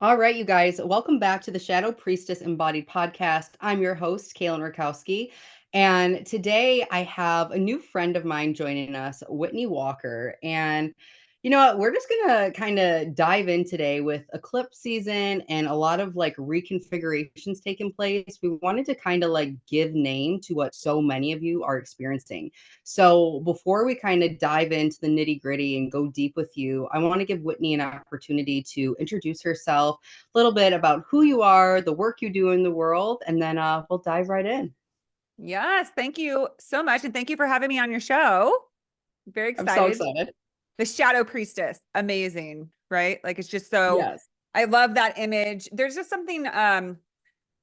All right, you guys, welcome back to the Shadow Priestess Embodied podcast. I'm your host, Kaylin Rakowski. And today I have a new friend of mine joining us, Whitney Walker. And you know what? We're just going to kind of dive in today with eclipse season and a lot of like reconfigurations taking place. We wanted to kind of like give name to what so many of you are experiencing. So before we kind of dive into the nitty gritty and go deep with you, I want to give Whitney an opportunity to introduce herself, a little bit about who you are, the work you do in the world, and then we'll dive right in. Yes, thank you so much. And thank you for having me on your show. Very I'm so excited. excited. The Shadow Priestess, amazing, right? Like it's just so, Yes. I love that image. There's just something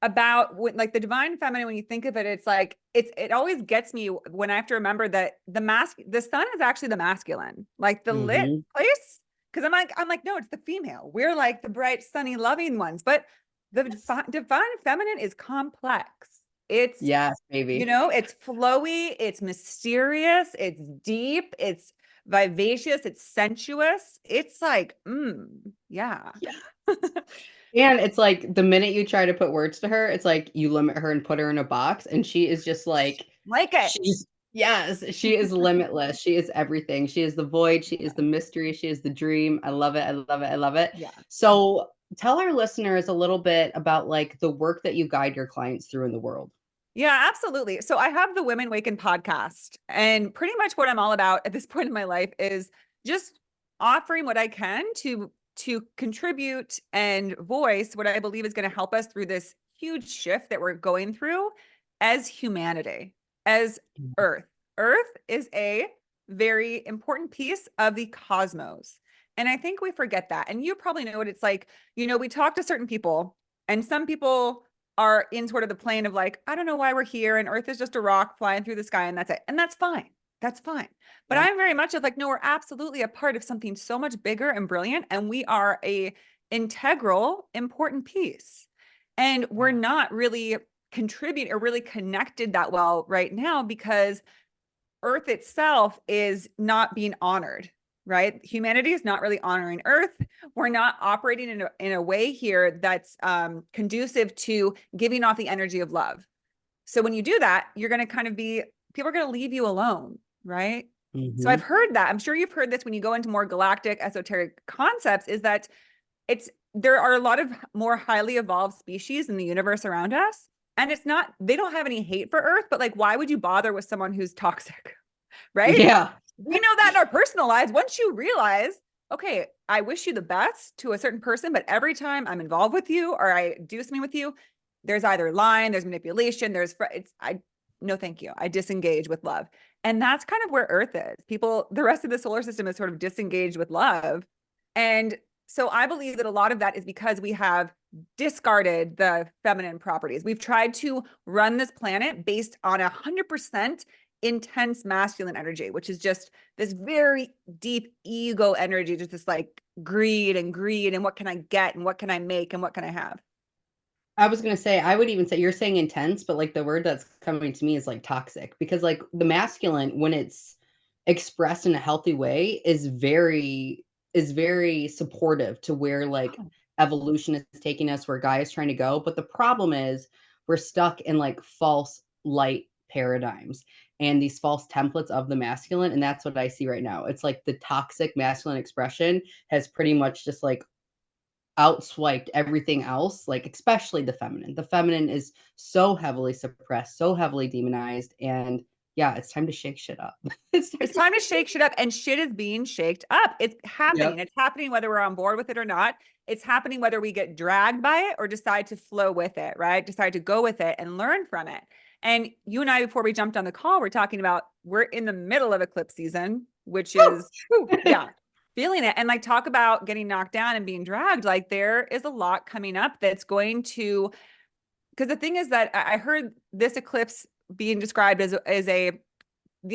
about like the divine feminine, when you think of it, it's like it always gets me when I have to remember that the sun is actually the masculine, like the lit Mm-hmm. place. Because I'm like, no, it's the female. We're like the bright, sunny, loving ones. But the divine feminine is complex. It's Yes, baby. it's flowy, it's mysterious, it's deep, it's vivacious, it's sensuous. It's like, yeah. Yeah. And it's like the minute you try to put words to her, it's like you limit her and put her in a box, and she is just like, Like it. yes, she is limitless. She is everything. She is the void. She is the mystery. She is the dream. I love it. I love it. I love it. Yeah. So tell our listeners a little bit about like the work that you guide your clients through in the world. Yeah, absolutely. So I have the Women Waken podcast, and pretty much what I'm all about at this point in my life is just offering what I can to contribute and voice what I believe is going to help us through this huge shift that we're going through as humanity, as Earth. Earth is a very important piece of the cosmos. And I think we forget that. And you probably know what it's like. We talk to certain people, and some people are in sort of the plane of like, I don't know why we're here, and Earth is just a rock flying through the sky, and that's it. And that's fine. That's fine. But Yeah. I'm very much of like, no, we're absolutely a part of something so much bigger and brilliant, and we are a integral, important piece. And we're Yeah. not really contribute or really connected that well right now because Earth itself is not being honored, right? Humanity is not really honoring Earth. We're not operating in a way here that's conducive to giving off the energy of love. So when you do that, you're going to kind of people are going to leave you alone, right? So I've Mm-hmm. heard that. I'm sure you've heard this when you go into more galactic esoteric concepts, is that there are a lot of more highly evolved species in the universe around us. And they don't have any hate for Earth, but like, why would you bother with someone who's toxic? Right? Yeah. We know that in our personal lives. Once you realize, okay, I wish you the best to a certain person, but every time I'm involved with you or I do something with you, there's either lying, there's manipulation, no, thank you. I disengage with love. And that's kind of where Earth is. The rest of the solar system is sort of disengaged with love. And so I believe that a lot of that is because we have discarded the feminine properties. We've tried to run this planet based on 100% intense masculine energy, which is just this very deep ego energy, just this like greed and what can I get and what can I make and what can I have? I was gonna say, I would even say you're saying intense, but like the word that's coming to me is like toxic because like the masculine, when it's expressed in a healthy way, is very supportive to where like Oh, evolution is taking us, where Gaia is trying to go. But the problem is we're stuck in like false light paradigms and these false templates of the masculine. And that's what I see right now. It's like the toxic masculine expression has pretty much just like outswiped everything else, like especially the feminine. The feminine is so heavily suppressed, so heavily demonized, and yeah, it's time to shake shit up. It's time it's to time to shake shake shit up, and shit is being shaked up. It's Yep. happening. It's happening whether we're on board with it or not. It's happening whether we get dragged by it or decide to flow with it, right? Decide to go with it and learn from it. And you and I, before we jumped on the call, we're talking about we're in the middle of eclipse season, which Woo! is, whew, yeah, feeling it. And like talk about getting knocked down and being dragged. Like there is a lot coming up that's going to, because the thing is that I heard this eclipse being described as the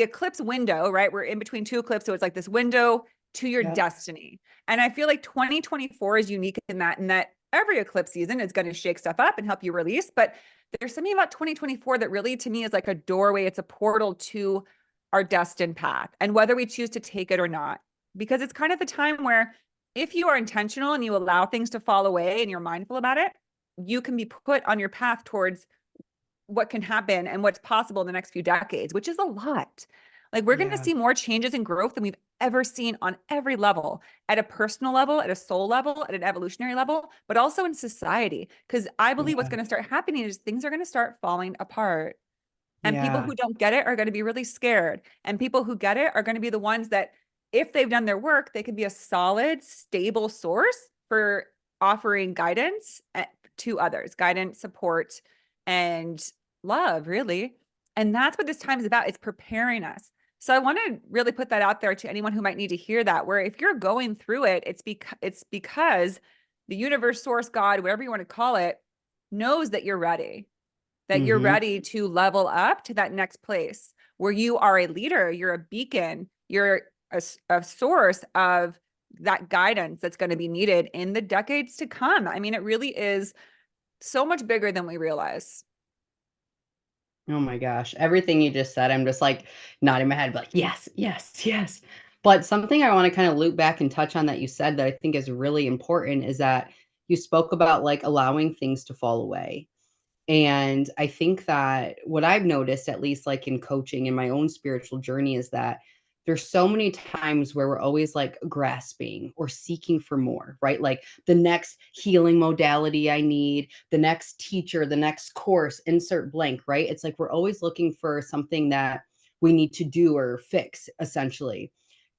eclipse window, right? We're in between two eclipses. So it's like this window to your Yep. destiny. And I feel like 2024 is unique in that every eclipse season is going to shake stuff up and help you release. But there's something about 2024 that really, to me, is like a doorway. It's a portal to our destined path and whether we choose to take it or not, because it's kind of the time where if you are intentional and you allow things to fall away and you're mindful about it, you can be put on your path towards what can happen and what's possible in the next few decades, which is a lot. Like we're going to Yeah. see more changes and growth than we've ever seen on every level, at a personal level, at a soul level, at an evolutionary level, but also in society. Because I believe what's Yeah. going to start happening is things are going to start falling apart. And people Yeah. who don't get it are going to be really scared. And people who get it are going to be the ones that, if they've done their work, they can be a solid, stable source for offering guidance to others, guidance, support, and love, really. And that's what this time is about. It's preparing us. So I want to really put that out there to anyone who might need to hear that, where if you're going through it, it's because the universe, source, God, whatever you want to call it, knows that you're ready, that you're Mm-hmm. ready to level up to that next place where you are a leader, you're a beacon, you're a source of that guidance that's going to be needed in the decades to come. I mean, it really is so much bigger than we realize. Oh my gosh. Everything you just said, I'm just like nodding my head, like, yes, yes, yes. But something I want to kind of loop back and touch on that you said that I think is really important is that you spoke about like allowing things to fall away. And I think that what I've noticed, at least like in coaching in my own spiritual journey, is that there's so many times where we're always like grasping or seeking for more, right? Like the next healing modality I need, the next teacher, the next course, insert blank, right? It's like we're always looking for something that we need to do or fix, essentially.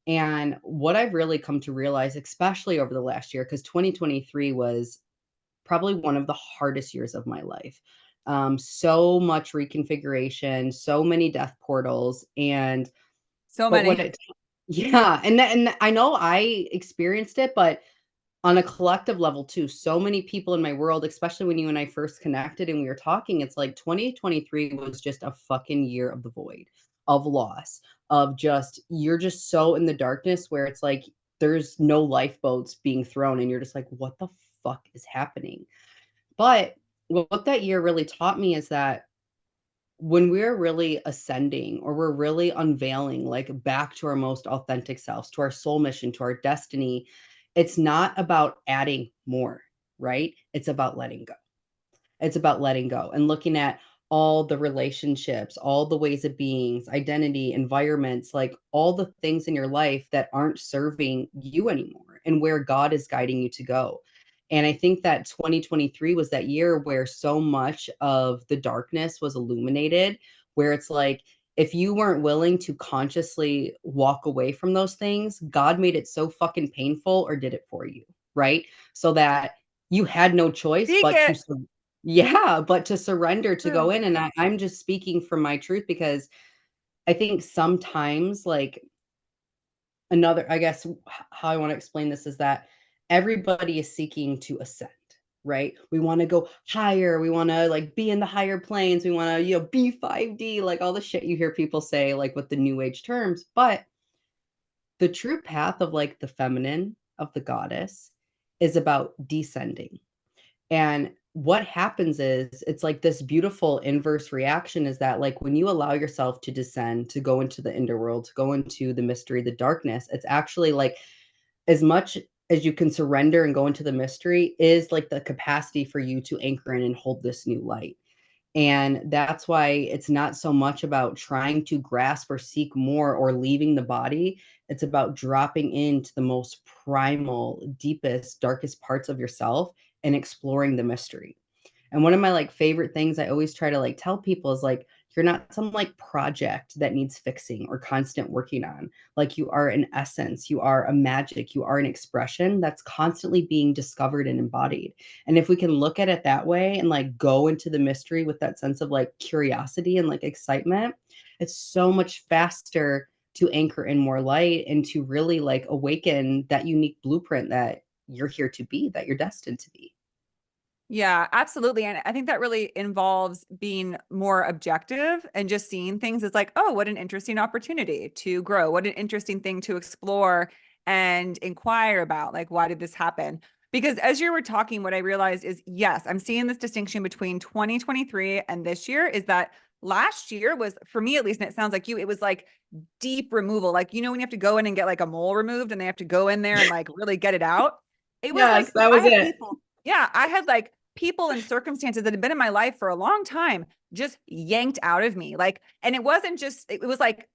And what I've really come to realize, especially over the last year, because 2023 was probably one of the hardest years of my life. So much reconfiguration, so many death portals, and So but what many. it yeah, and I know I experienced it, but on a collective level too. So many people in my world, especially when you and I first connected and we were talking, it's like 2023 was just a fucking year of the void, of loss, of just you're just so in the darkness where it's like there's no lifeboats being thrown and you're just like, what the fuck is happening? But what that year really taught me is that when we're really ascending or we're really unveiling, like back to our most authentic selves, to our soul mission, to our destiny, it's not about adding more, right? It's about letting go. It's about letting go and looking at all the relationships, all the ways of beings, identity, environments, like all the things in your life that aren't serving you anymore and where God is guiding you to go. And I think that 2023 was that year where so much of the darkness was illuminated, where it's like, if you weren't willing to consciously walk away from those things, God made it so fucking painful or did it for you, right? So that you had no choice Speak but to it. yeah, but to surrender to go True. in, and I'm just speaking from my truth because I think sometimes, like, another I guess, how I wanna explain this is that everybody is seeking to ascend, right? We wanna go higher, we wanna, like, be in the higher planes, we wanna, be 5D, like, all the shit you hear people say, like, with the new age terms, but the true path of, like, the feminine, of the goddess, is about descending. And what happens is it's like this beautiful inverse reaction is that like when you allow yourself to descend, to go into the underworld, to go into the mystery, the darkness, it's actually like as much as you can surrender and go into the mystery is like the capacity for you to anchor in and hold this new light. And that's why it's not so much about trying to grasp or seek more or leaving the body. It's about dropping into the most primal, deepest, darkest parts of yourself and exploring the mystery. And one of my like favorite things I always try to like tell people is like, you're not some like project that needs fixing or constant working on. Like you are an essence, you are a magic, you are an expression that's constantly being discovered and embodied. And if we can look at it that way and like go into the mystery with that sense of like curiosity and like excitement, it's so much faster to anchor in more light and to really like awaken that unique blueprint that you're here to be, that you're destined to be. Yeah, absolutely. And I think that really involves being more objective and just seeing things as like, oh, what an interesting opportunity to grow. What an interesting thing to explore and inquire about. Like, why did this happen? Because as you were talking, what I realized is, yes, I'm seeing this distinction between 2023 and this year is that last year was, for me at least, and it sounds like you, it was like deep removal. Like, when you have to go in and get like a mole removed and they have to go in there and like really get it out. It was Yes, like, that I was had it. people, yeah, I had like people and circumstances that had been in my life for a long time just yanked out of me. Like, and it wasn't just, it was like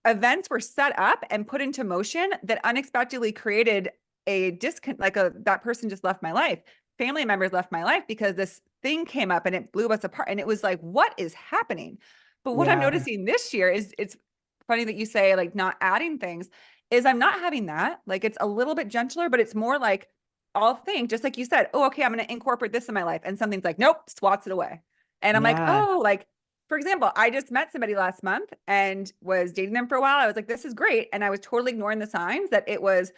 events were set up and put into motion that unexpectedly created a disconnect, like that person just left my life. Family members left my life because this thing came up and it blew us apart. And it was like, what is happening? But what I'm Yeah. noticing this year is, it's funny that you say like not adding things, is I'm not having that. Like it's a little bit gentler, but it's more like I'll think, just like you said, oh, okay, I'm going to incorporate this in my life. And something's like, nope, swats it away. And I'm like, Yeah. oh, like, for example, I just met somebody last month and was dating them for a while. I was like, this is great. And I was totally ignoring the signs that it was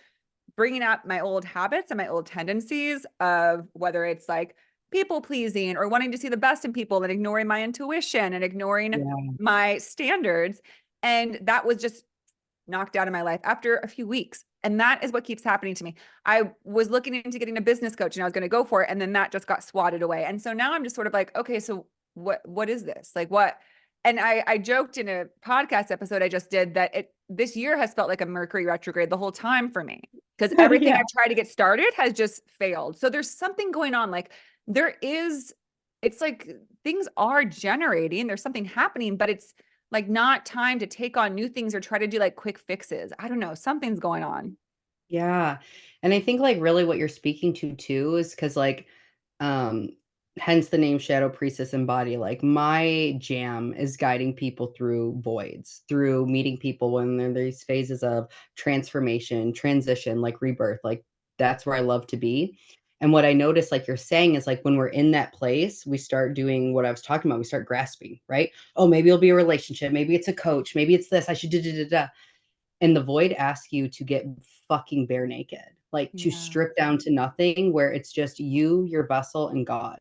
bringing up my old habits and my old tendencies of whether it's like people pleasing or wanting to see the best in people and ignoring my intuition and ignoring Yeah. my standards. And that was just knocked out of my life after a few weeks. And that is what keeps happening to me. I was looking into getting a business coach and I was going to go for it. And then that just got swatted away. And so now I'm just sort of like, okay, so what is this? Like what? And I joked in a podcast episode I just did that this year has felt like a Mercury retrograde the whole time for me, because everything Yeah. I tried to get started has just failed. So there's something going on. Like there is, it's like things are generating, there's something happening, but it's like not time to take on new things or try to do like quick fixes. I don't know. Something's going on. Yeah. And I think like really what you're speaking to too is because like um hence the name Shadow Priestess and Body. Like my jam is guiding people through voids, through meeting people when they're in these phases of transformation, transition, like rebirth. Like that's where I love to be. And what I notice, like you're saying, is like when we're in that place, we start doing what I was talking about. We start grasping, right? Oh, maybe it'll be a relationship. Maybe it's a coach. Maybe it's this. I should da. And the void asks you to get fucking bare naked, like to Yeah. strip down to nothing where it's just you, your vessel, and God.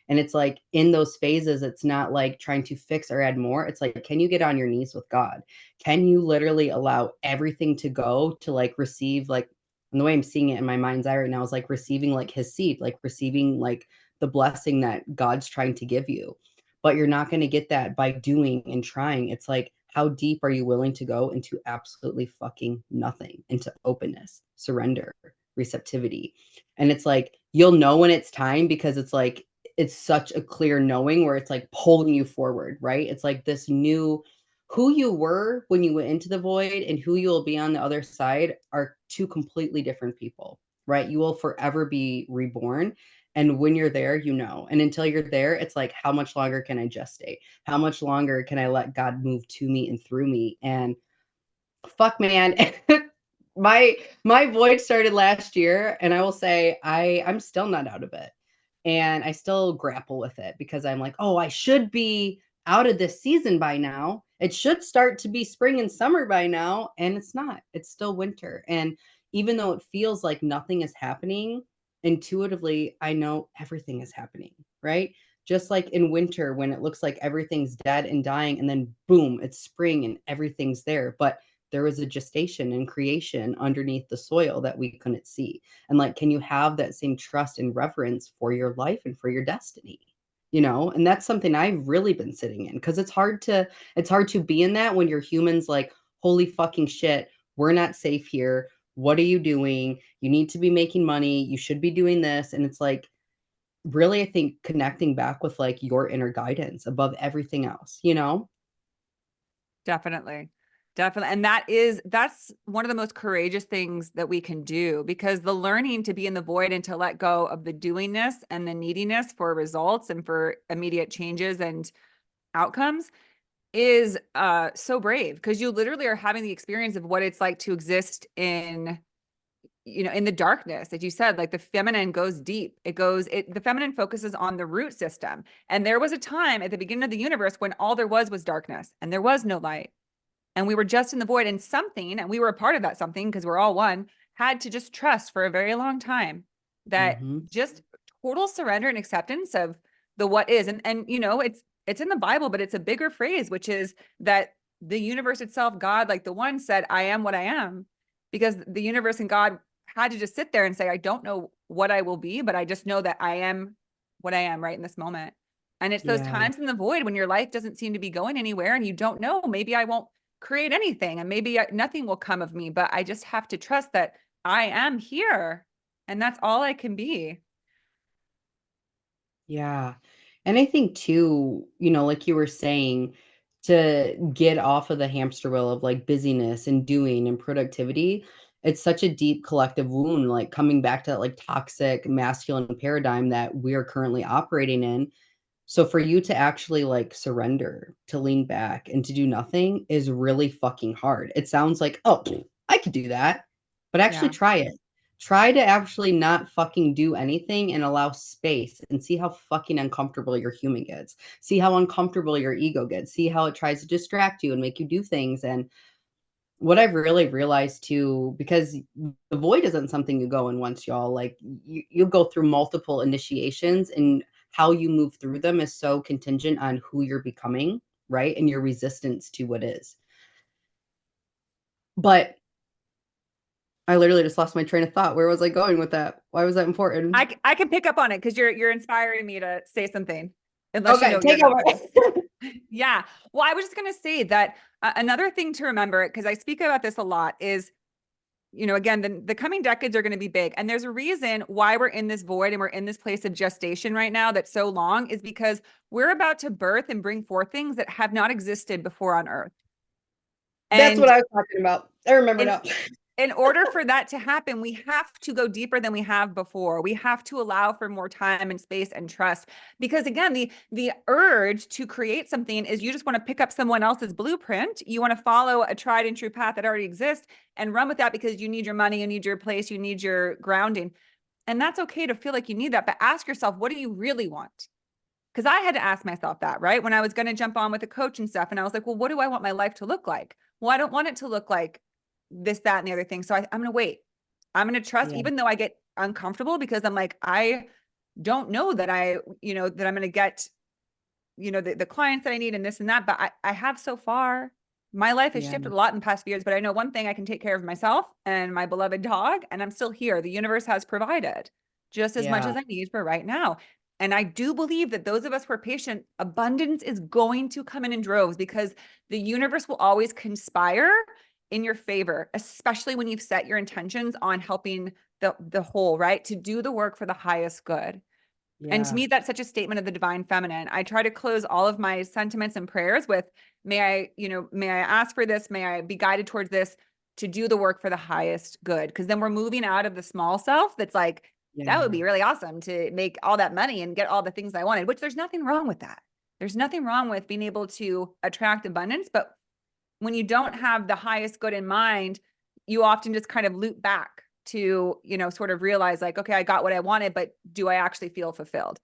And it's like in those phases, it's not like trying to fix or add more. It's like, can you get on your knees with God? Can you literally allow everything to go to like receive, like, and the way I'm seeing it in my mind's eye right now is like receiving like his seed, like receiving like the blessing that God's trying to give you. But you're not going to get that by doing and trying. It's like, how deep are you willing to go into absolutely fucking nothing, into openness, surrender, receptivity? And it's like, you'll know when it's time because it's like, it's such a clear knowing where it's like pulling you forward, right? It's like this new, who you were when you went into the void and who you will be on the other side are two completely different people, right? You will forever be reborn. And when you're there, you know. And until you're there, it's like, how much longer can I gestate? How much longer can I let God move to me and through me? And fuck, man, my void started last year, and I will say I'm still not out of it, and I still grapple with it because I'm like, oh, I should be out of this season by now. It should start to be spring and summer by now, and it's not. It's still winter, and even though it feels like nothing is happening, intuitively I know everything is happening, right? Just like in winter when it looks like everything's dead and dying, and then boom, it's spring and everything's there, but there was a gestation and creation underneath the soil that we couldn't see. And like, can you have that same trust and reverence for your life and for your destiny? You know, and that's something I've really been sitting in because it's hard to be in that when you're humans like, holy fucking shit, we're not safe here. What are you doing? You need to be making money. You should be doing this. And it's like, really, I think connecting back with like your inner guidance above everything else, you know? Definitely. Definitely. And that's one of the most courageous things that we can do, because the learning to be in the void and to let go of the doingness and the neediness for results and for immediate changes and outcomes is so brave, because you literally are having the experience of what it's like to exist in, in the darkness. As you said, like the feminine goes deep. The feminine focuses on the root system. And there was a time at the beginning of the universe when all there was darkness and there was no light. And we were just in the void, and something, and we were a part of that something because we're all one, had to just trust for a very long time that Mhm. just total surrender and acceptance of the what is. And it's in the Bible, but it's a bigger phrase, which is that the universe itself, God, like the one said, I am what I am, because the universe and God had to just sit there and say, I don't know what I will be, but I just know that I am what I am right in this moment. And it's those Yeah. times in the void when your life doesn't seem to be going anywhere and you don't know, maybe I won't create anything and maybe nothing will come of me, but I just have to trust that I am here and that's all I can be. Yeah. And I think too, like you were saying, to get off of the hamster wheel of like busyness and doing and productivity, it's such a deep collective wound, like coming back to that like toxic masculine paradigm that we're currently operating in. So for you to actually like surrender, to lean back and to do nothing is really fucking hard. It sounds like, oh, I could do that, but actually Yeah. try it. Try to actually not fucking do anything and allow space and see how fucking uncomfortable your human gets. See how uncomfortable your ego gets. See how it tries to distract you and make you do things. And what I've really realized too, because the void isn't something you go in once, y'all. Like you go through multiple initiations, and how you move through them is so contingent on who you're becoming, right? And your resistance to what is. But I literally just lost my train of thought. Where was I going with that? Why was that important? I can pick up on it because you're inspiring me to say something, unless you Okay, know you're take not over. gonna. Yeah. Well, I was just gonna say that another thing to remember, because I speak about this a lot, is again, the coming decades are going to be big. And there's a reason why we're in this void and we're in this place of gestation right now that's so long, is because we're about to birth and bring forth things that have not existed before on Earth. That's what And I was talking about. I remember in now. in order for that to happen, we have to go deeper than we have before. We have to allow for more time and space and trust. Because again, the urge to create something is you just want to pick up someone else's blueprint. You want to follow a tried and true path that already exists and run with that because you need your money, you need your place, you need your grounding. And that's okay to feel like you need that. But ask yourself, what do you really want? Because I had to ask myself that, right? When I was going to jump on with a coach and stuff. And I was like, well, what do I want my life to look like? Well, I don't want it to look like this, that, and the other thing. So I'm going to wait. I'm going to trust, Yeah, even though I get uncomfortable because I'm like, I don't know that that I'm going to get, the clients that I need and this and that. But I have so far. My life has yeah, shifted a lot in the past few years, but I know one thing: I can take care of myself and my beloved dog, and I'm still here. The universe has provided just as much yeah, as I need for right now. And I do believe that those of us who are patient, abundance is going to come in droves because the universe will always conspire in your favor, especially when you've set your intentions on helping the whole, right? To do the work for the highest good. And to yeah, me, that's such a statement of the divine feminine. I try to close all of my sentiments and prayers with, may I ask for this? May I be guided towards this to do the work for the highest good? Because then we're moving out of the small self that's like, that would yeah, be really awesome to make all that money and get all the things I wanted, which there's nothing wrong with that. There's nothing wrong with being able to attract abundance. But when you don't have the highest good in mind, you often just kind of loop back to, sort of realize like, okay, I got what I wanted, but do I actually feel fulfilled?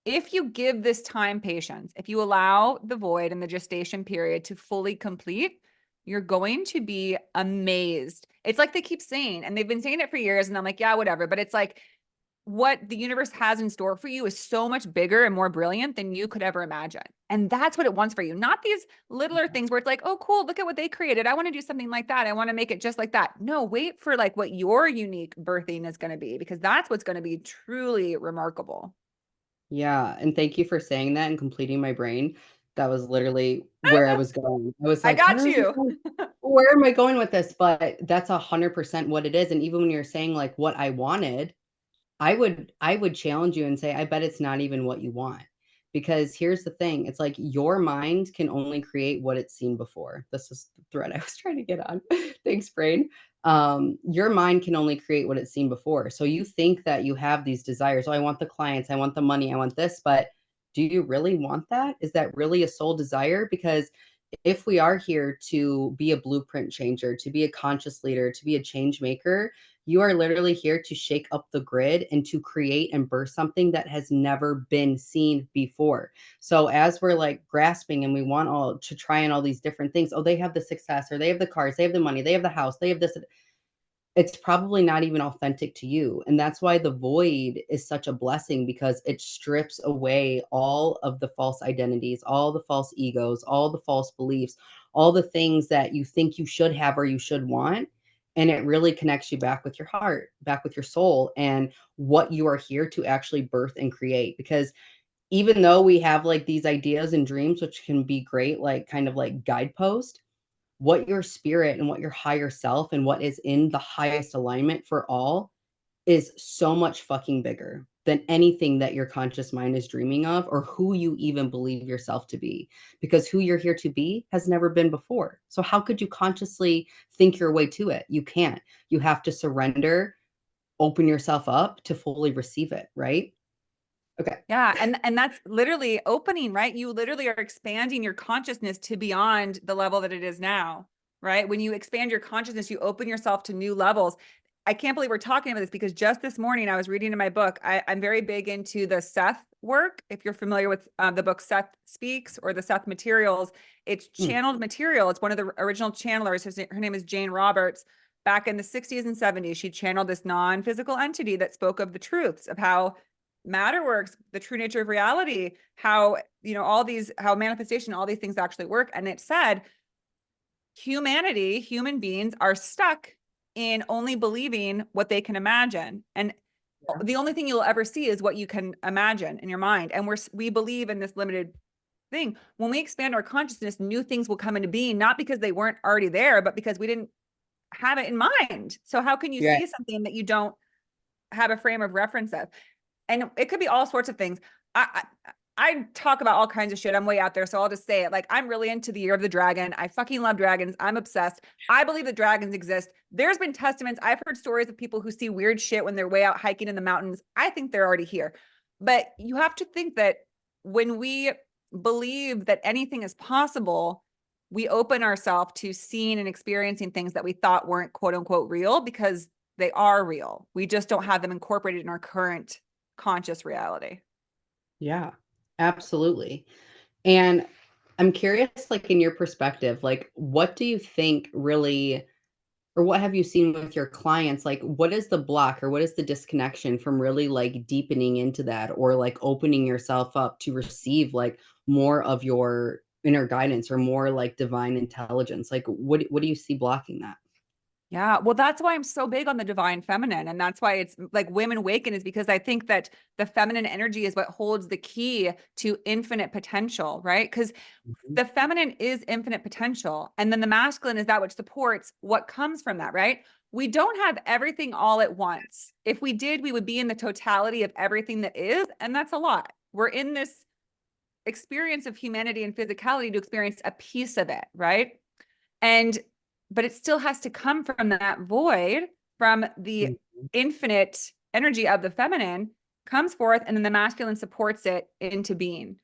If you give this time patience, if you allow the void and the gestation period to fully complete, you're going to be amazed. It's like they keep saying, and they've been saying it for years, and I'm like, yeah, whatever. But it's like what the universe has in store for you is so much bigger and more brilliant than you could ever imagine. And that's what it wants for you. Not these littler things where it's like, oh, cool, look at what they created. I want to do something like that. I want to make it just like that. No, wait for like what your unique birthing is going to be, because that's what's going to be truly remarkable. yeah. And thank you for saying that and completing my brain. That was literally where I was going. I was I like, got you. where am I going with this? But that's 100% what it is. And even when you're saying like what I wanted, I would challenge you and say, I bet it's not even what you want. Because here's the thing, it's like your mind can only create what it's seen before. This is the thread I was trying to get on. Thanks, brain. Your mind can only create what it's seen before. So you think that you have these desires. Oh, I want the clients, I want the money, I want this, but do you really want that? Is that really a soul desire? Because if we are here to be a blueprint changer, to be a conscious leader, to be a change maker, you are literally here to shake up the grid and to create and birth something that has never been seen before. So as we're like grasping and we want all to try on all these different things, oh, they have the success or they have the cars, they have the money, they have the house, they have this. It's probably not even authentic to you. And that's why the void is such a blessing, because it strips away all of the false identities, all the false egos, all the false beliefs, all the things that you think you should have or you should want. And it really connects you back with your heart, back with your soul, and what you are here to actually birth and create. Because even though we have like these ideas and dreams, which can be great, like kind of like guidepost, what your spirit and what your higher self and what is in the highest alignment for all is so much fucking bigger than anything that your conscious mind is dreaming of or who you even believe yourself to be, because who you're here to be has never been before. So how could you consciously think your way to it? You can't. You have to surrender, open yourself up to fully receive it, right? Okay. Yeah. And that's literally opening, right? You literally are expanding your consciousness to beyond the level that it is now, right? When you expand your consciousness, you open yourself to new levels. I can't believe we're talking about this because just this morning I was reading in my book. I'm very big into the Seth work. If you're familiar with the book Seth Speaks or the Seth Materials, it's Mm. channeled material. It's one of the original channelers. Her name is Jane Roberts. Back in the 60s and 70s, she channeled this non-physical entity that spoke of the truths of how matter works, the true nature of reality, how, all these, how manifestation, all these things actually work. And it said, human beings are stuck in only believing what they can imagine. And Yeah. the only thing you'll ever see is what you can imagine in your mind. And we believe in this limited thing. When we expand our consciousness, new things will come into being, not because they weren't already there, but because we didn't have it in mind. So how can you Yeah. see something that you don't have a frame of reference of? And it could be all sorts of things. I talk about all kinds of shit. I'm way out there, so I'll just say it. Like, I'm really into the year of the dragon. I fucking love dragons. I'm obsessed. I believe that dragons exist. There's been testaments. I've heard stories of people who see weird shit when they're way out hiking in the mountains. I think they're already here. But you have to think that when we believe that anything is possible, we open ourselves to seeing and experiencing things that we thought weren't quote unquote real, because they are real. We just don't have them incorporated in our current conscious reality. Yeah, absolutely. And I'm curious, like in your perspective, like what do you think really, or what have you seen with your clients? Like, what is the block or what is the disconnection from really like deepening into that or like opening yourself up to receive like more of your inner guidance or more like divine intelligence? Like, what do you see blocking that? Yeah, well, that's why I'm so big on the divine feminine. And that's why it's like Women Waken, is because I think that the feminine energy is what holds the key to infinite potential, right? Because Mhm. the feminine is infinite potential. And then the masculine is that which supports what comes from that, right? We don't have everything all at once. If we did, we would be in the totality of everything that is. And that's a lot. We're in this experience of humanity and physicality to experience a piece of it, right? And but it still has to come from that void, from the Mhm. infinite energy of the feminine comes forth, and then the masculine supports it into being.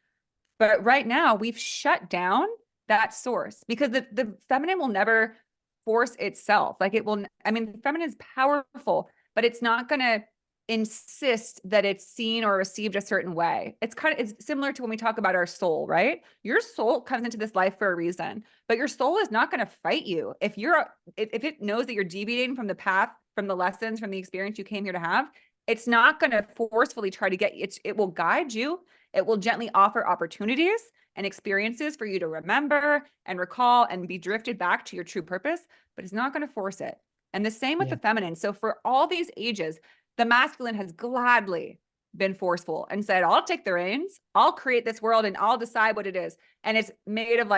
But right now we've shut down that source because the feminine will never force itself. Like it will, I mean, the feminine is powerful, but it's not going to insist that it's seen or received a certain way. It's similar to when we talk about our soul, right? Your soul comes into this life for a reason, but your soul is not going to fight you. If it knows that you're deviating from the path, from the lessons, from the experience you came here to have, it's not going to forcefully try to get you. It will guide you. It will gently offer opportunities and experiences for you to remember and recall and be drifted back to your true purpose, but it's not going to force it. And the same with Yeah. the feminine. So for all these ages, the masculine has gladly been forceful and said, I'll take the reins, I'll create this world and I'll decide what it is. And it's made of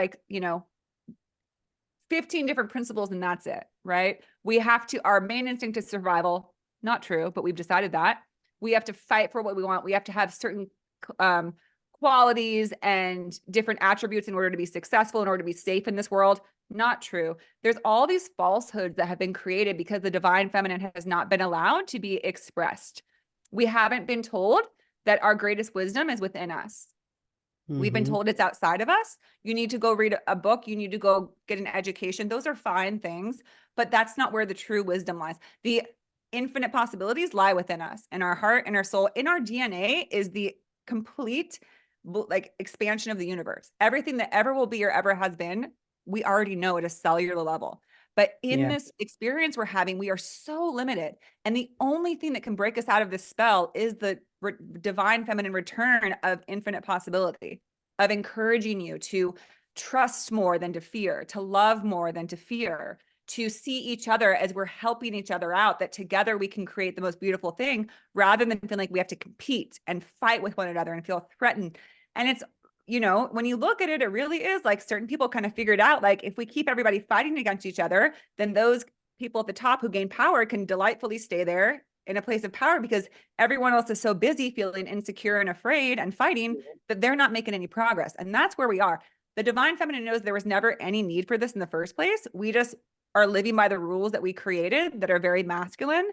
15 different principles, and that's it, right? Our main instinct is survival. Not true, but we've decided that. We have to fight for what we want. We have to have certain qualities and different attributes in order to be successful, in order to be safe in this world. Not true. There's all these falsehoods that have been created because the divine feminine has not been allowed to be expressed. We haven't been told that our greatest wisdom is within us. We've been Mhm. told it's outside of us. You need to go read a book. You need to go get an education. Those are fine things, but that's not where the true wisdom lies. The infinite possibilities lie within us, in our heart, in our soul, in our DNA is the complete expansion of the universe. Everything that ever will be or ever has been, we already know at a cellular level. But in Yeah. this experience we're having, we are so limited. And the only thing that can break us out of this spell is the divine feminine return of infinite possibility, of encouraging you to trust more than to fear, to love more than to fear, to see each other as we're helping each other out, that together we can create the most beautiful thing, rather than feeling like we have to compete and fight with one another and feel threatened. And it's, when you look at it, it really is like certain people kind of figured out, like, if we keep everybody fighting against each other, then those people at the top who gain power can delightfully stay there in a place of power, because everyone else is so busy feeling insecure and afraid and fighting that they're not making any progress. And that's where we are. The divine feminine knows there was never any need for this in the first place. We just are living by the rules that we created that are very masculine.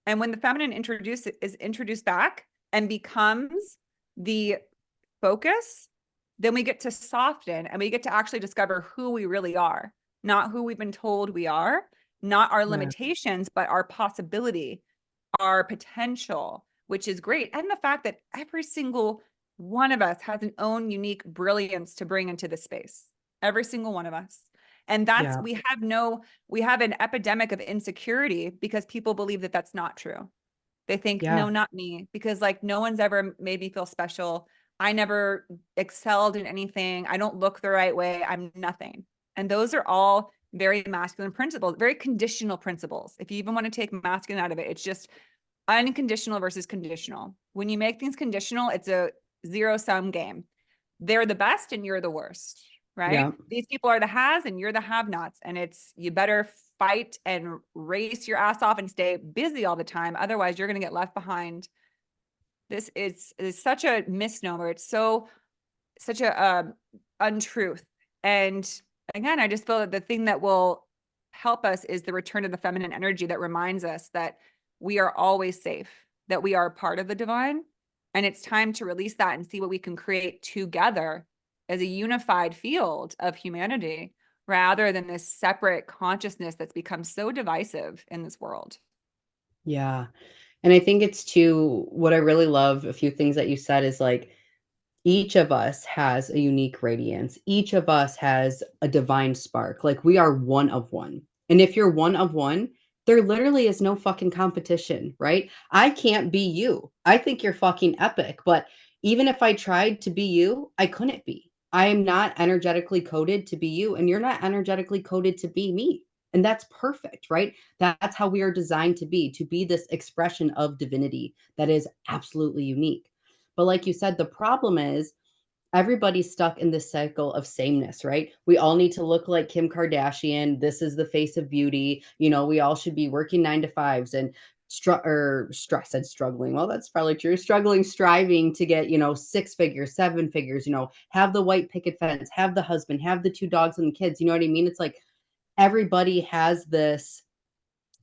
And when the feminine is introduced back and becomes the focus, then we get to soften and we get to actually discover who we really are, not who we've been told we are, not our limitations, but our possibility, our potential, which is great. And the fact that every single one of us has an own unique brilliance to bring into the space. Every single one of us. And that's, we have an epidemic of insecurity because people believe that that's not true. They think, no, not me, because like no one's ever made me feel special. I never excelled in anything. I don't look the right way. I'm nothing. And those are all very masculine principles, very conditional principles. If you even want to take masculine out of it, it's just unconditional versus conditional. When you make things conditional, it's a zero-sum game. They're the best and you're the worst, right? Yeah. These people are the has and you're the have-nots. And it's, you better fight and race your ass off and stay busy all the time. Otherwise, you're going to get left behind. This is such a misnomer. It's such a untruth. And again, I just feel that the thing that will help us is the return of the feminine energy that reminds us that we are always safe, that we are part of the divine. And it's time to release that and see what we can create together as a unified field of humanity, rather than this separate consciousness that's become so divisive in this world. Yeah. And I think it's too, what I really love, a few things that you said is like, each of us has a unique radiance. Each of us has a divine spark. Like we are one of one. And if you're one of one, there literally is no fucking competition, right? I can't be you. I think you're fucking epic. But even if I tried to be you, I couldn't be. I am not energetically coded to be you, and you're not energetically coded to be me. And that's perfect, right? That's how we are designed to be this expression of divinity that is absolutely unique. But like you said, the problem is everybody's stuck in this cycle of sameness, right? We all need to look like Kim Kardashian. This is the face of beauty. We all should be working 9 to 5s and said struggling. Well, that's probably true. Struggling, striving to get, 6 figures, 7 figures, have the white picket fence, have the husband, have the 2 dogs and the kids. You know what I mean? It's like everybody has this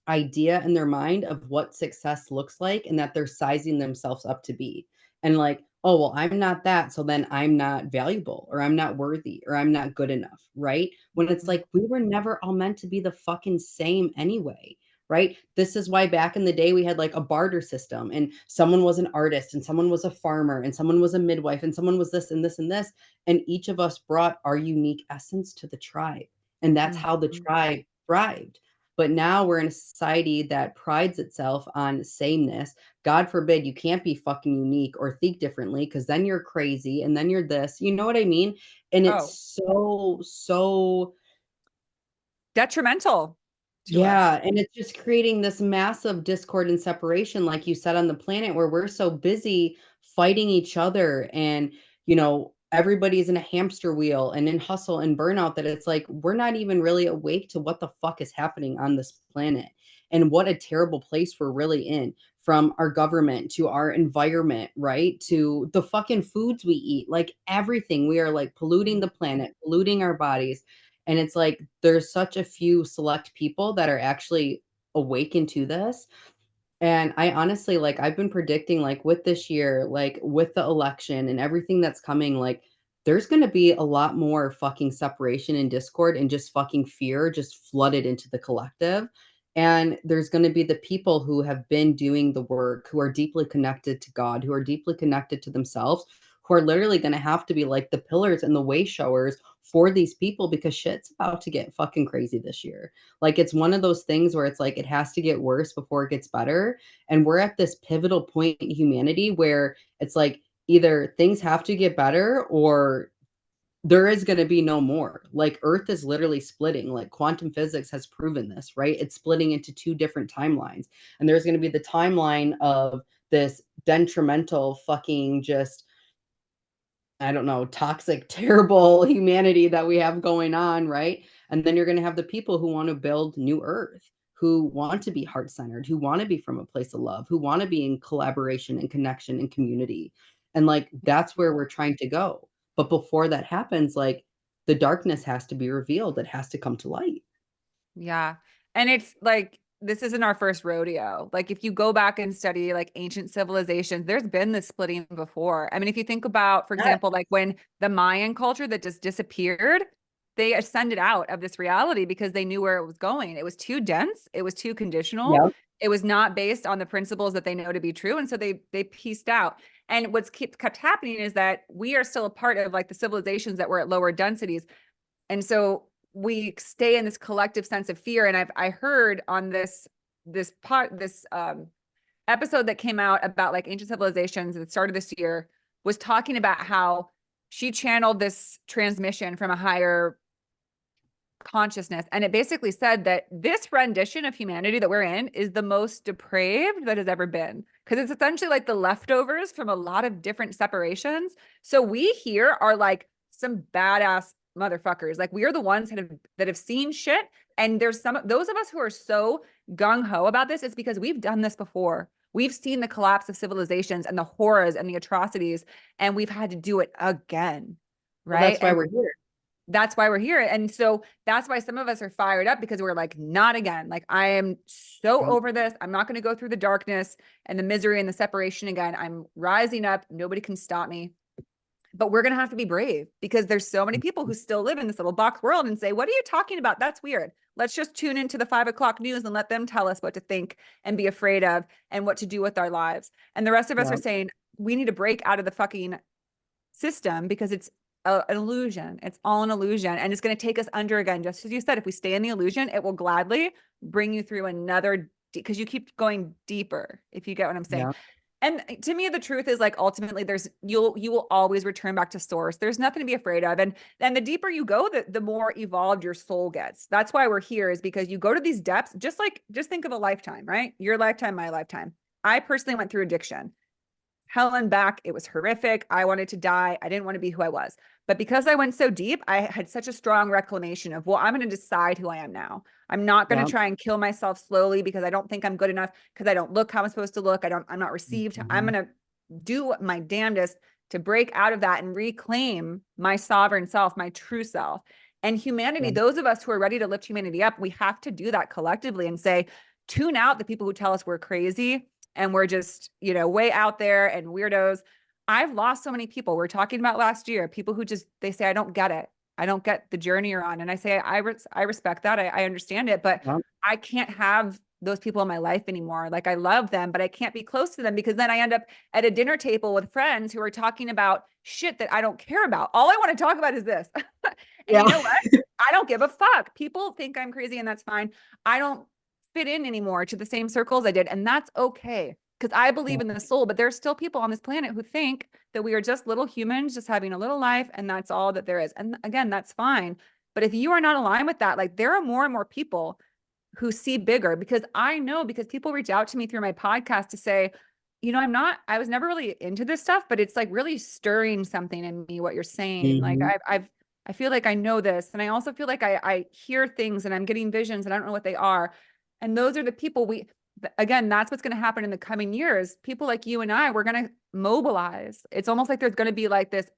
idea in their mind of what success looks like and that they're sizing themselves up to be. And like, oh, well, I'm not that. So then I'm not valuable or I'm not worthy or I'm not good enough. Right. When it's like, we were never all meant to be the fucking same anyway. Right. This is why back in the day we had like a barter system and someone was an artist and someone was a farmer and someone was a midwife and someone was this and this and this. And each of us brought our unique essence to the tribe. And that's how the tribe thrived. But now we're in a society that prides itself on sameness. God forbid you can't be fucking unique or think differently because then you're crazy and then you're this. You know what I mean? And it's so detrimental to yeah, us. and it's just creating this massive discord and separation, like you said, on the planet where we're so busy fighting each other and, everybody's in a hamster wheel and in hustle and burnout that it's like we're not even really awake to what the fuck is happening on this planet and what a terrible place we're really in, from our government to our environment, right? To the fucking foods we eat, like everything. We are like polluting the planet, polluting our bodies. And it's like there's such a few select people that are actually awakened to this. And I honestly, like, I've been predicting, like, with this year, like, with the election and everything that's coming, like, there's going to be a lot more fucking separation and discord and just fucking fear just flooded into the collective. And there's going to be the people who have been doing the work, who are deeply connected to God, who are deeply connected to themselves, who are literally going to have to be like the pillars and the way showers for these people because shit's about to get fucking crazy this year. Like it's one of those things where it's like it has to get worse before it gets better. And we're at this pivotal point in humanity where it's like either things have to get better or there is going to be no more. Like Earth is literally splitting. Like quantum physics has proven this, right? It's splitting into two different timelines. And there's going to be the timeline of this detrimental fucking just, I don't know, toxic, terrible humanity that we have going on, right? And then you're going to have the people who want to build new Earth, who want to be heart centered, who want to be from a place of love, who want to be in collaboration and connection and community. And like, that's where we're trying to go. But before that happens, like, the darkness has to be revealed, it has to come to light. Yeah. And it's like, this isn't our first rodeo. Like, if you go back and study like ancient civilizations, there's been this splitting before. I mean, if you think about, for Yeah. example, like when the Mayan culture that just disappeared, they ascended out of this reality because they knew where it was going. It was too dense, it was too conditional. Yeah. It was not based on the principles that they know to be true. And so they pieced out. And what's kept happening is that we are still a part of like the civilizations that were at lower densities. And so we stay in this collective sense of fear. And I heard on this episode that came out about like ancient civilizations at the start of this year, was talking about how she channeled this transmission from a higher consciousness. And it basically said that this rendition of humanity that we're in is the most depraved that has ever been, because it's essentially like the leftovers from a lot of different separations. So we here are like some badass motherfuckers. Like, we are the ones that have seen shit. And there's some those of us who are so gung-ho about this, it's because we've done this before. We've seen the collapse of civilizations and the horrors and the atrocities, and we've had to do it again. Well, Right. that's why And we're here. that's why we're here. And so that's why some of us are fired up, because we're like, not again. Like, I am so Yep. over this. I'm not going to go through the darkness and the misery and the separation again. I'm rising up. Nobody can stop me. But we're going to have to be brave, because there's so many people who still live in this little box world and say, what are you talking about? That's weird. Let's just tune into the 5 o'clock news and let them tell us what to think and be afraid of and what to do with our lives. And the rest of us are Yep. saying, we need to break out of the fucking system, because it's an illusion. It's all an illusion. And it's going to take us under again. Just as you said, if we stay in the illusion, it will gladly bring you through another, because you keep going deeper, if you get what I'm saying. Yep. And to me, the truth is, like, ultimately you will always return back to source. There's nothing to be afraid of. And the deeper you go, the more evolved your soul gets. That's why we're here, is because you go to these depths, just think of a lifetime, right? Your lifetime, my lifetime. I personally went through addiction. Hell and back. It was horrific. I wanted to die. I didn't want to be who I was. But because I went so deep, I had such a strong reclamation of, well, I'm going to decide who I am now. I'm not going to Yep. try and kill myself slowly because I don't think I'm good enough, because I don't look how I'm supposed to look. I'm not received. I'm Mhm. going to do my damnedest to break out of that and reclaim my sovereign self, my true self. And humanity, Yep. those of us who are ready to lift humanity up, we have to do that collectively and say, tune out the people who tell us we're crazy and we're just, way out there and weirdos. I've lost so many people. We're talking about last year, people who just, they say, I don't get it. I don't get the journey you're on. And I say, I respect that. I understand it, but Yep. I can't have those people in my life anymore. Like, I love them, but I can't be close to them, because then I end up at a dinner table with friends who are talking about shit that I don't care about. All I want to talk about is this. And Yeah. you know what? I don't give a fuck. People think I'm crazy, and that's fine. I don't fit in anymore to the same circles I did. And that's okay, because I believe in the soul, but there's still people on this planet who think that we are just little humans, just having a little life, and that's all that there is. And again, that's fine. But if you are not aligned with that, like, there are more and more people who see bigger, because I know, because people reach out to me through my podcast to say, I was never really into this stuff, but it's like really stirring something in me, what you're saying. Like, Mhm. I feel like I know this. And I also feel like I hear things and I'm getting visions and I don't know what they are. And those are the people again, that's what's going to happen in the coming years. People like you and I, we're going to mobilize. It's almost like there's going to be like this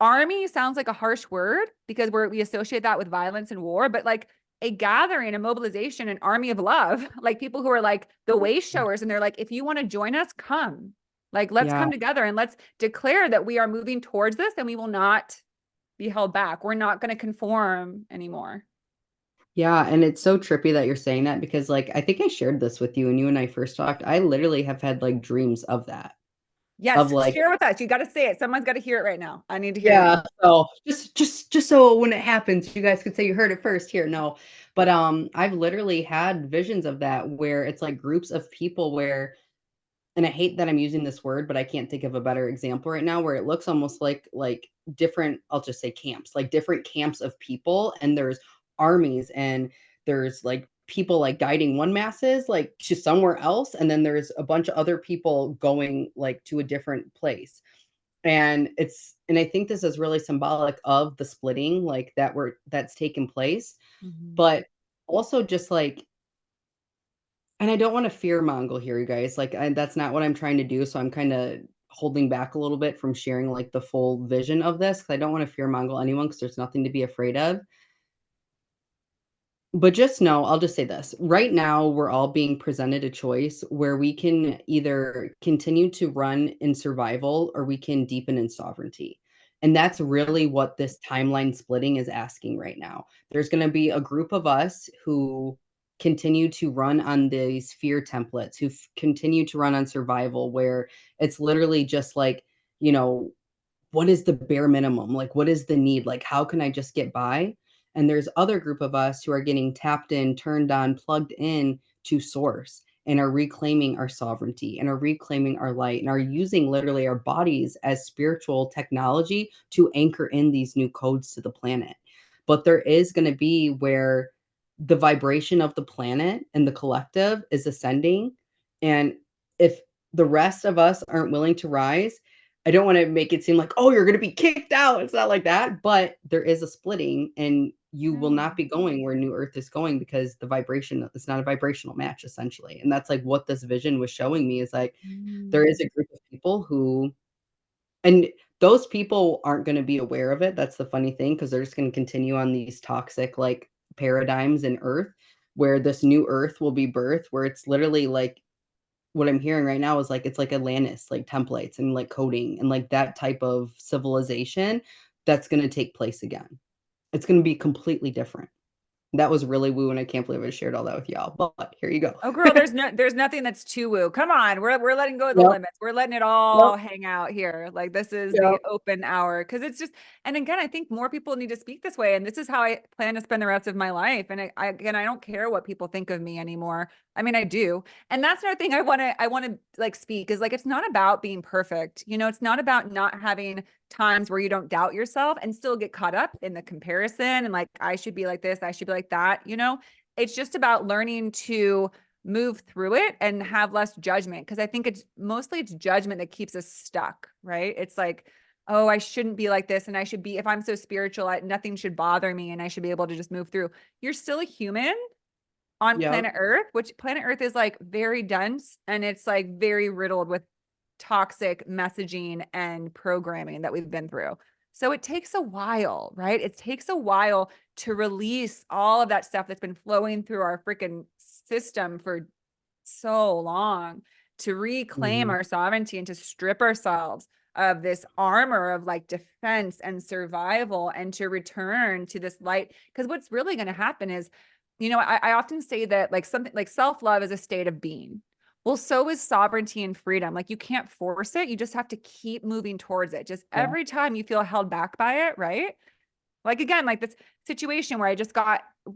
army. Sounds like a harsh word, because we associate that with violence and war, but like a gathering, a mobilization, an army of love, like people who are like the way showers. And they're like, if you want to join us, come. Like, let's Yeah. come together and let's declare that we are moving towards this and we will not be held back. We're not going to conform anymore. Yeah, and it's so trippy that you're saying that because, like, I think I shared this with you when you and I first talked. I literally have had like dreams of that. Of Yes. like, Share with us. You got to say it. Someone's got to hear it right now. I need to hear it yeah, now. so just so when it happens, you guys could say you heard it first here. No. But I've literally had visions of that where it's like groups of people where and I hate that I'm using this word, but I can't think of a better example right now, where it looks almost like different, I'll just say camps, like different camps of people, and there's armies, and there's like people like guiding one masses like to somewhere else, and then there's a bunch of other people going like to a different place. And I think this is really symbolic of the splitting like that's taken place, Mhm. but also just like, and I don't want to fear mongle here, you guys. Like, that's not what I'm trying to do. So I'm kind of holding back a little bit from sharing like the full vision of this, because I don't want to fear mongle anyone, because there's nothing to be afraid of. But just know, I'll just say this. Right now, we're all being presented a choice where we can either continue to run in survival, or we can deepen in sovereignty. And that's really what this timeline splitting is asking right now. There's going to be a group of us who continue to run on these fear templates, who continue to run on survival, where it's literally just like, you know, what is the bare minimum? Like, what is the need? Like, how can I just get by? And there's other group of us who are getting tapped in, turned on, plugged in to source, and are reclaiming our sovereignty, and are reclaiming our light, and are using literally our bodies as spiritual technology to anchor in these new codes to the planet. But there is going to be where the vibration of the planet and the collective is ascending. And if the rest of us aren't willing to rise, I don't want to make it seem like, oh, you're going to be kicked out. It's not like that, but there is a splitting, and you will not be going where New Earth is going, because the vibration, it's not a vibrational match, essentially. And that's like what this vision was showing me, is like there Mm. is a group of people who, and those people aren't going to be aware of it. That's the funny thing, because they're just going to continue on these toxic like paradigms in Earth, where this new Earth will be birthed, where it's literally like, what I'm hearing right now is like it's like Atlantis, like templates and like coding and like that type of civilization that's gonna take place again. It's gonna be completely different. That was really woo, and I can't believe I shared all that with y'all, but here you go. Oh, girl, there's nothing that's too woo. Come on, we're letting go of the Yep, limits. We're letting it yep, all hang out here. Like this is yep, the open hour because it's just. And again, I think more people need to speak this way. And this is how I plan to spend the rest of my life. And again, I don't care what people think of me anymore. I mean, I do. And that's another thing I want to like speak is like it's not about being perfect. You know, it's not about not having times where you don't doubt yourself and still get caught up in the comparison and like I should be like this, I should be like that. You know, it's just about learning to move through it and have less judgment because I think it's judgment that keeps us stuck, right? It's like, oh, I shouldn't be like this and I should be, if I'm so spiritual, nothing should bother me and I should be able to just move through. You're still a human on yep. planet Earth, which planet Earth is like very dense and it's like very riddled with toxic messaging and programming that we've been through. So it takes a while, right? It takes a while to release all of that stuff that's been flowing through our freaking system for so long, to reclaim Mhm, our sovereignty and to strip ourselves of this armor of like defense and survival and to return to this light. Because what's really going to happen is, you know, I often say that like something like self-love is a state of being. Well, so is sovereignty and freedom. Like you can't force it. You just have to keep moving towards it. Just yeah, every time you feel held back by it, right? Like again, like this situation where I just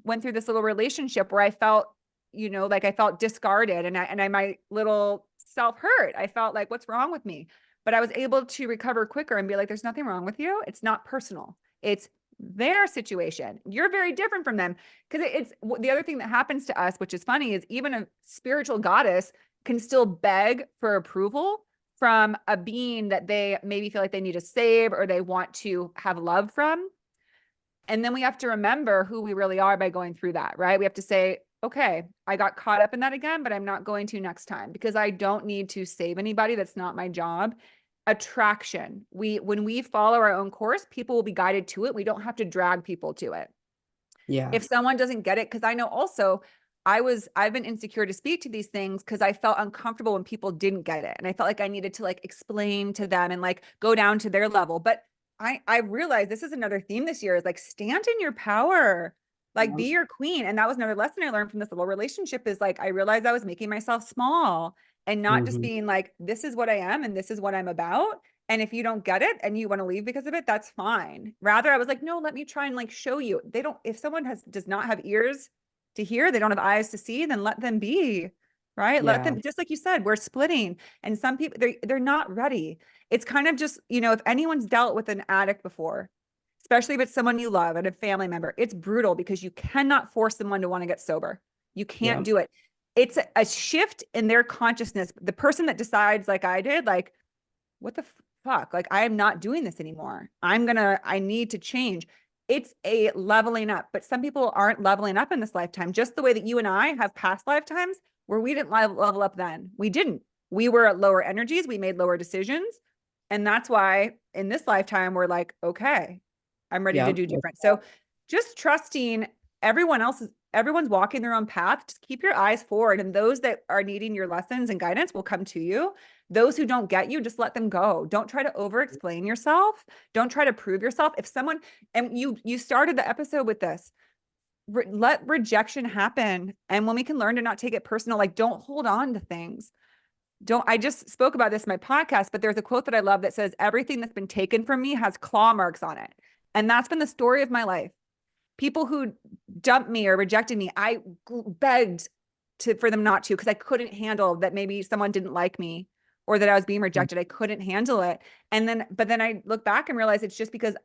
went through this little relationship where I felt, you know, like I felt discarded and I my little self hurt. I felt like what's wrong with me? But I was able to recover quicker and be like, there's nothing wrong with you. It's not personal. It's their situation. You're very different from them. Because it's the other thing that happens to us, which is funny, is even a spiritual goddess can still beg for approval from a being that they maybe feel like they need to save or they want to have love from. And then we have to remember who we really are by going through that, right? We have to say, okay, I got caught up in that again, but I'm not going to next time because I don't need to save anybody. That's not my job. Attraction. When we follow our own course, people will be guided to it. We don't have to drag people to it. yeah, If someone doesn't get it, because I know also I've been insecure to speak to these things because I felt uncomfortable when people didn't get it. And I felt like I needed to like explain to them and like go down to their level. But I realized this is another theme this year is like stand in your power, like yeah, be your queen. And that was another lesson I learned from this little relationship is like I realized I was making myself small and not just mhm. being like, this is what I am and this is what I'm about. And if you don't get it and you want to leave because of it, that's fine. Rather, I was like, no, let me try and like show you. If someone does not have ears to hear, they don't have eyes to see, then let them be. right? Let Yeah. them, just like you said, we're splitting. And some people, they're not ready. It's kind of just, if anyone's dealt with an addict before, especially if it's someone you love and a family member, it's brutal because you cannot force someone to want to get sober. You can't Yeah. do it. It's a shift in their consciousness. The person that decides, like I did, like, what the fuck? Like, I am not doing this anymore. I need to change. It's a leveling up, but some people aren't leveling up in this lifetime, just the way that you and I have past lifetimes where we didn't level up then. We didn't. We were at lower energies. We made lower decisions. And that's why in this lifetime, we're like, okay, I'm ready to Yeah. do different. So just trusting everyone's walking their own path. Just keep your eyes forward. And those that are needing your lessons and guidance will come to you. Those who don't get you, just let them go. Don't try to over explain yourself. Don't try to prove yourself. If someone, and you started the episode with this, let rejection happen. And when we can learn to not take it personal, like don't hold on to things. I just spoke about this in my podcast, but there's a quote that I love that says, everything that's been taken from me has claw marks on it. And that's been the story of my life. People who dumped me or rejected me, I begged for them not to, because I couldn't handle that maybe someone didn't like me or that I was being rejected. I couldn't handle it. But then I look back and realize it's just because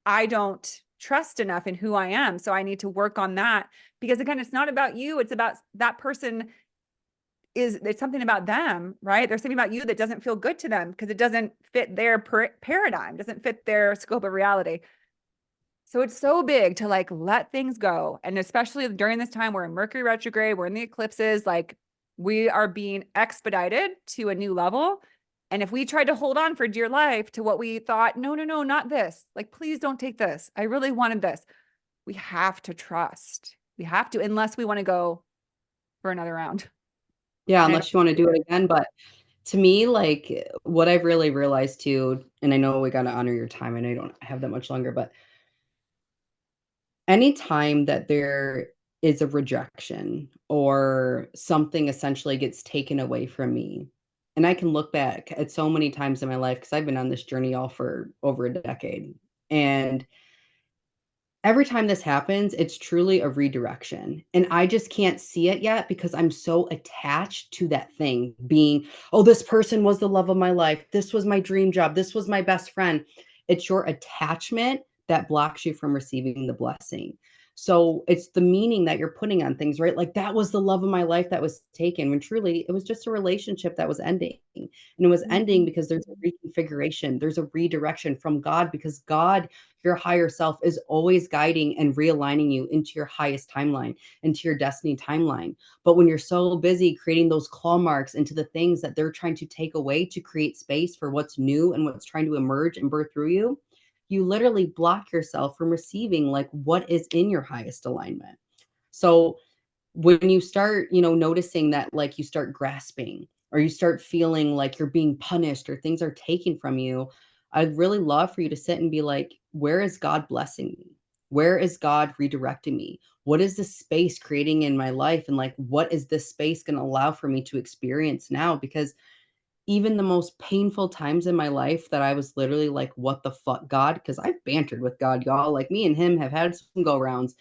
I don't trust enough in who I am. So I need to work on that, because again, it's not about you. It's about that person. It's something about them, right? There's something about you that doesn't feel good to them because it doesn't fit their paradigm, doesn't fit their scope of reality. So it's so big to like let things go. And especially during this time, we're in Mercury retrograde, we're in the eclipses, like we are being expedited to a new level. And if we tried to hold on for dear life to what we thought, no, no, no, not this, like, please don't take this. I really wanted this. We have to trust. We have to, unless we want to go for another round. Yeah, And I unless you wanna do it again, but to me, like, what I've really realized too, and I know we gotta honor your time, I know you don't have that much longer, but anytime that there is a rejection or something essentially gets taken away from me, and I can look back at so many times in my life because 'cause I've been on this journey all for over a decade, and every time this happens, it's truly a redirection, and I just can't see it yet because I'm so attached to that thing being, "Oh, this person was the love of my life. This was my dream job. This was my best friend." It's your attachment that blocks you from receiving the blessing. So, it's the meaning that you're putting on things, right? Like, "That was the love of my life that was taken," when truly it was just a relationship that was ending, and it was ending because there's a reconfiguration, there's a redirection from God because God, your higher self, is always guiding and realigning you into your highest timeline, into your destiny timeline. But when you're so busy creating those claw marks into the things that they're trying to take away to create space for what's new and what's trying to emerge and birth through you, you literally block yourself from receiving like what is in your highest alignment. So when you start, noticing that like you start grasping or you start feeling like you're being punished or things are taken from you, I'd really love for you to sit and be like, where is God blessing me? Where is God redirecting me? What is this space creating in my life? And like, what is this space going to allow for me to experience now? Because even the most painful times in my life that I was literally like, what the fuck, God? Because I've bantered with God, y'all. Like me and him have had some go rounds.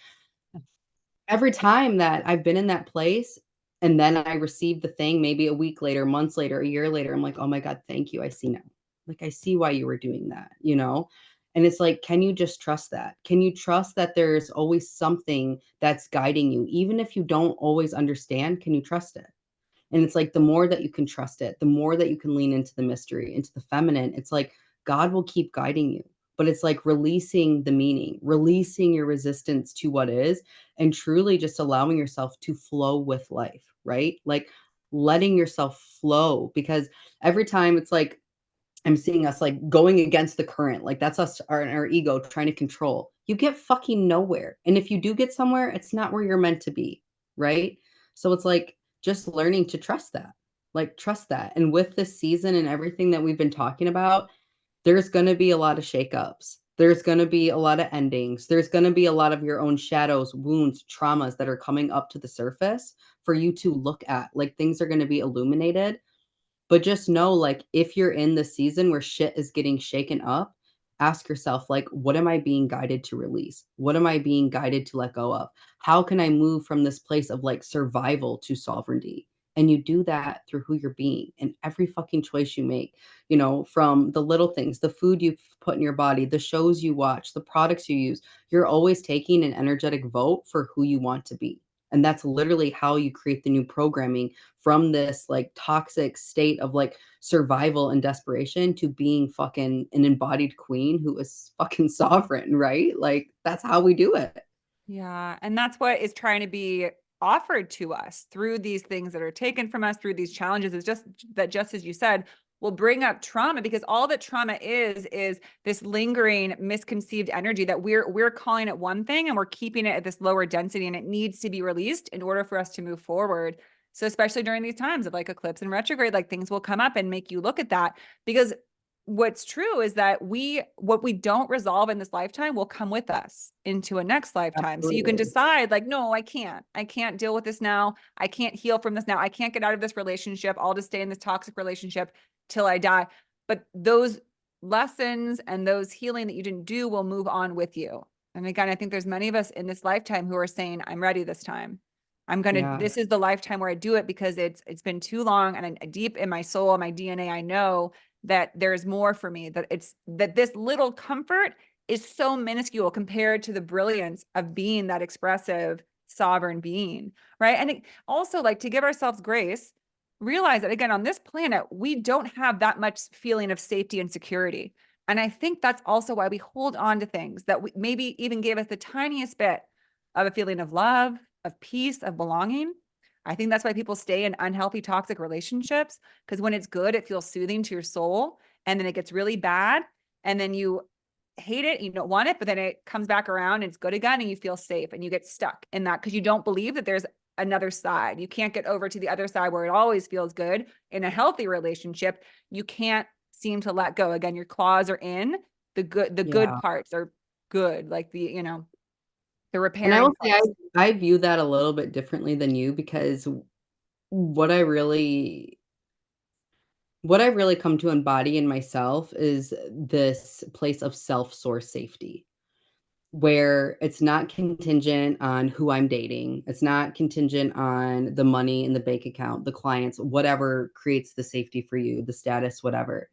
Every time that I've been in that place and then I received the thing maybe a week later, months later, a year later, I'm like, "Oh my God, thank you. I see now. Like, I see why you were doing that," you know? And it's like, can you just trust that? Can you trust that there's always something that's guiding you? Even if you don't always understand, can you trust it? And it's like the more that you can trust it, the more that you can lean into the mystery, into the feminine, it's like God will keep guiding you. But it's like releasing the meaning, releasing your resistance to what is, and truly just allowing yourself to flow with life, right? Like letting yourself flow because every time it's like I'm seeing us like going against the current. Like that's us, our ego trying to control. You get fucking nowhere. And if you do get somewhere, it's not where you're meant to be. Right. So it's like just learning to trust that. Like trust that. And with this season and everything that we've been talking about, there's going to be a lot of shakeups. There's going to be a lot of endings. There's going to be a lot of your own shadows, wounds, traumas that are coming up to the surface for you to look at. Like things are going to be illuminated, but just know, like, if you're in the season where shit is getting shaken up, ask yourself, like, what am I being guided to release? What am I being guided to let go of? How can I move from this place of like survival to sovereignty? And you do that through who you're being and every fucking choice you make, from the little things, the food you put in your body, the shows you watch, the products you use. You're always taking an energetic vote for who you want to be. And that's literally how you create the new programming from this like toxic state of like survival and desperation to being fucking an embodied queen who is fucking sovereign, right? Like that's how we do it. Yeah. And that's what is trying to be offered to us through these things that are taken from us through these challenges. Is just that, just as you said, will bring up trauma, because all that trauma is this lingering misconceived energy that we're calling it one thing and we're keeping it at this lower density, and it needs to be released in order for us to move forward. So especially during these times of like eclipse and retrograde, like things will come up and make you look at that, because what's true is that what we don't resolve in this lifetime will come with us into a next lifetime. So you can Absolutely. decide like, no, I can't deal with this now. I can't heal from this now. I can't get out of this relationship. I'll just stay in this toxic relationship till I die. But those lessons and those healing that you didn't do will move on with you. And again, I think there's many of us in this lifetime who are saying, I'm ready this time. Yeah. This is the lifetime where I do it, because it's been too long, and deep in my soul, my DNA, I know that there's more for me, that this little comfort is so minuscule compared to the brilliance of being that expressive sovereign being, right? And also, like, to give ourselves grace, realize that again, on this planet, we don't have that much feeling of safety and security. And I think that's also why we hold on to things that maybe even gave us the tiniest bit of a feeling of love, of peace, of belonging. I think that's why people stay in unhealthy, toxic relationships, because when it's good, it feels soothing to your soul. And then it gets really bad. And then you hate it, you don't want it, but then it comes back around and it's good again, and you feel safe, and you get stuck in that because you don't believe that there's another side. You can't get over to the other side where it always feels good. In a healthy relationship, you can't seem to let go. Again, your claws are in the good Yeah. parts are good, like the And I repairing will say parts. I view that a little bit differently than you because what I really what I really come to embody in myself is this place of self-source safety, where it's not contingent on who I'm dating. It's not contingent on the money in the bank account, the clients, whatever creates the safety for you, the status, whatever.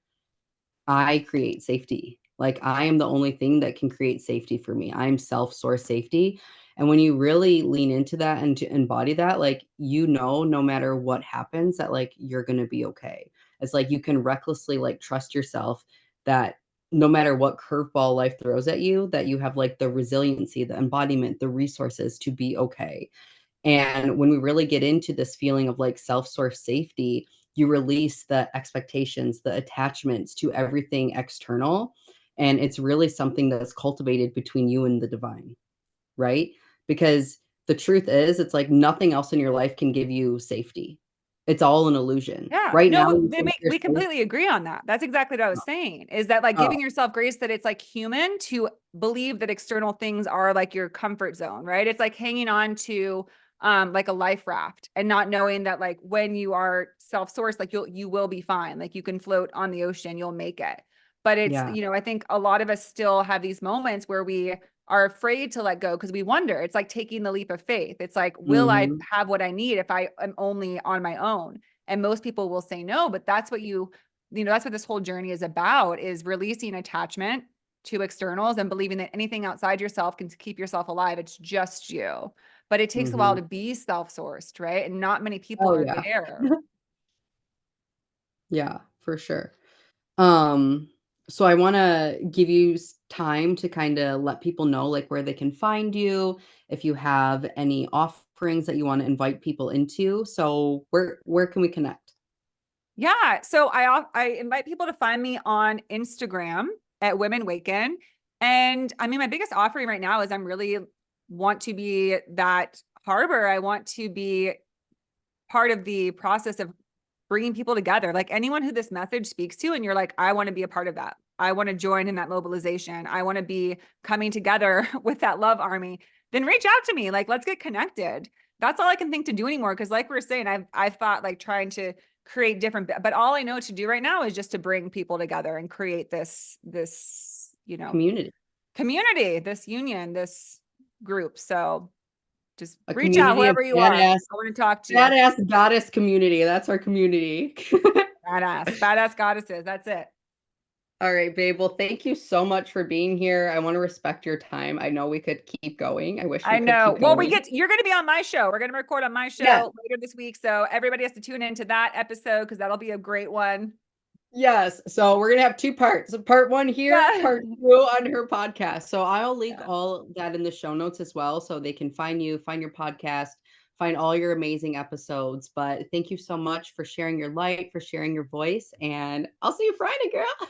I create safety. Like, I am the only thing that can create safety for me. I'm self-source safety. And when you really lean into that and to embody that, like, no matter what happens, that like you're gonna be okay. It's like you can recklessly like trust yourself that no matter what curveball life throws at you, that you have like the resiliency, the embodiment, the resources to be okay. And when we really get into this feeling of like self-source safety, you release the expectations, the attachments to everything external. And it's really something that's cultivated between you and the divine, right? Because the truth is, it's like nothing else in your life can give you safety. It's all an illusion. Yeah, Right now, no, you think you're we safe. completely agree on that. That's exactly what I was saying, is that like Oh, giving yourself grace, that it's like human to believe that external things are like your comfort zone, right? It's like hanging on to like a life raft and not knowing that like when you are self-sourced, like you will be fine. Like you can float on the ocean, you'll make it. But it's, yeah. I think a lot of us still have these moments where we are afraid to let go because we wonder. It's like taking the leap of faith. It's like, will I Mhm. have what I need if I am only on my own? And most people will say no, but that's what that's what this whole journey is about, is releasing attachment to externals and believing that anything outside yourself can keep yourself alive. It's just you. But it takes a while Mhm. to be self-sourced, right? And not many people Oh, are yeah. there. Yeah, for sure. Um, so I wanna give you time to kinda let people know, like, where they can find you, if you have any offerings that you wanna invite people into. So where can we connect? Yeah. So I invite people to find me on Instagram at Women Waken. And I mean, my biggest offering right now is I'm really want to be that harbor. I want to be part of the process of bringing people together. Like anyone who this message speaks to, and you're like, I want to be a part of that. I want to join in that mobilization. I want to be coming together with that love army. Then reach out to me. Like, let's get connected. That's all I can think to do anymore. Cause like we are saying, I've thought like trying to create different, but all I know to do right now is just to bring people together and create this Community. community, this union, this group. So Just A reach out, community of whoever you are. badass, I want to talk to you. badass goddess community. That's our community. Badass goddesses. That's it. All right, babe. Well, thank you so much for being here. I want to respect your time. I know we could keep going. I wish we I could know. keep Well, going. you're going to be on my show. We're going to record on my Yeah. show later this week. So everybody has to tune into that episode because that'll be a great one. Yes. So we're gonna have two parts. Part one here, Yeah. part two on her podcast. So I'll link Yeah. all that in the show notes as well, so they can find you, find your podcast, find all your amazing episodes. But thank you so much for sharing your light, for sharing your voice, and I'll see you Friday, girl.